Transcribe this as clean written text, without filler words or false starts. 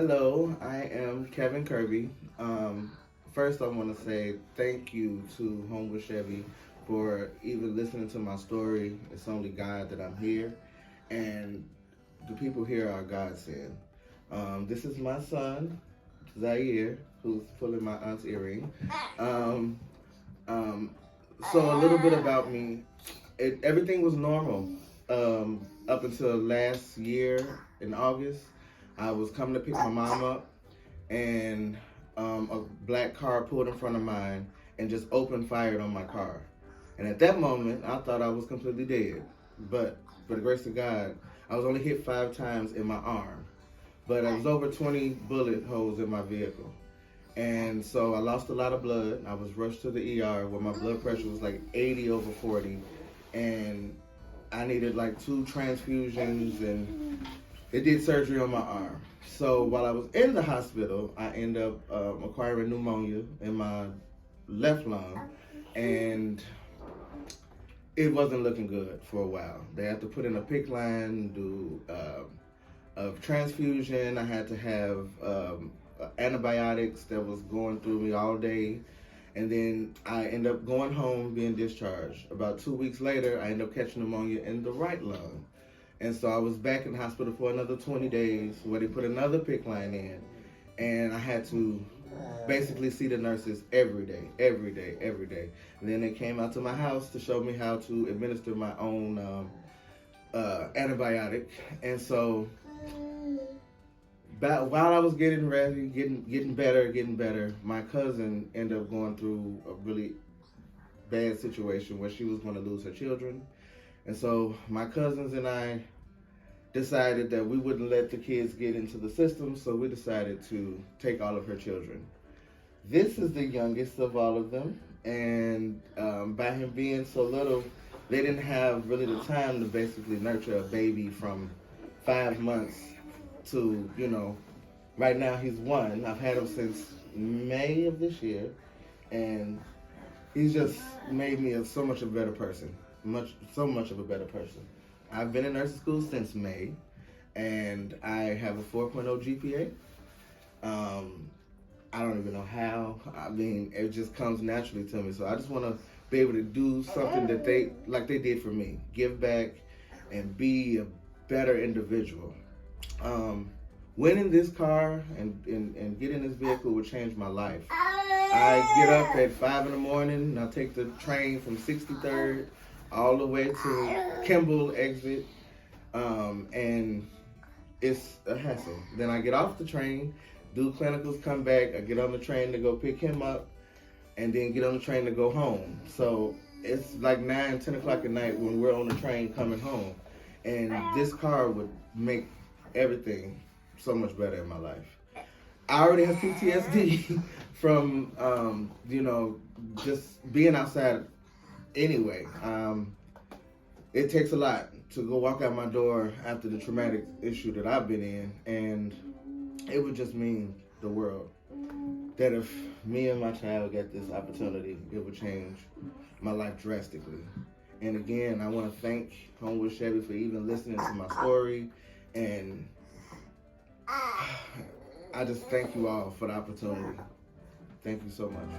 Hello, I am Kevin Kirby. First, I want to say thank you to Homewood Chevy for even listening to my story. It's only God that I'm here, and the people here are God sent. This is my son, Zaire, who's pulling my aunt's earring. Um, um, so, a little bit about me. Everything was normal up until last year in August. I was coming to pick my mom up, and a black car pulled in front of mine and just opened fired on my car. And at that moment, I thought I was completely dead. But for the grace of God, I was only hit 5 times in my arm. But there was over 20 bullet holes in my vehicle. And so I lost a lot of blood. I was rushed to the ER where my blood pressure was like 80 over 40. And I needed like 2 transfusions, and they did surgery on my arm. So while I was in the hospital, I ended up acquiring pneumonia in my left lung, and it wasn't looking good for a while. They had to put in a PICC line, do a transfusion. I had to have antibiotics that was going through me all day. And then I ended up going home, being discharged. About 2 weeks later, I ended up catching pneumonia in the right lung. And so I was back in the hospital for another 20 days where they put another PICC line in. And I had to basically see the nurses every day, every day, every day. And then they came out to my house to show me how to administer my own antibiotic. And so while I was getting ready, getting better, my cousin ended up going through a really bad situation where she was going to lose her children. And so my cousins and I decided that we wouldn't let the kids get into the system, so we decided to take all of her children. This is the youngest of all of them, and by him being so little, they didn't have really the time to basically nurture a baby from 5 months to, right now he's 1. I've had him since May of this year, and he's just made me so much of a better person. So much of a better person. I've been in nursing school since May, and I have a 4.0 GPA. I don't even know how. I mean, it just comes naturally to me. So I just want to be able to do something that they did for me. Give back and be a better individual. Winning this car and getting this vehicle would change my life. I get up at 5 in the morning, and I take the train from 63rd all the way to Kimball exit, and it's a hassle. Then I get off the train, do clinicals, come back, I get on the train to go pick him up, and then get on the train to go home. So it's like 9, 10 o'clock at night when we're on the train coming home. And this car would make everything so much better in my life. I already have PTSD from, just being outside anyway. It takes a lot to go walk out my door after the traumatic issue that I've been in, and it would just mean the world. That if me and my child get this opportunity, it would change my life drastically. And again, I want to thank Homewood Chevy for even listening to my story, and I just thank you all for the opportunity. Thank you so much.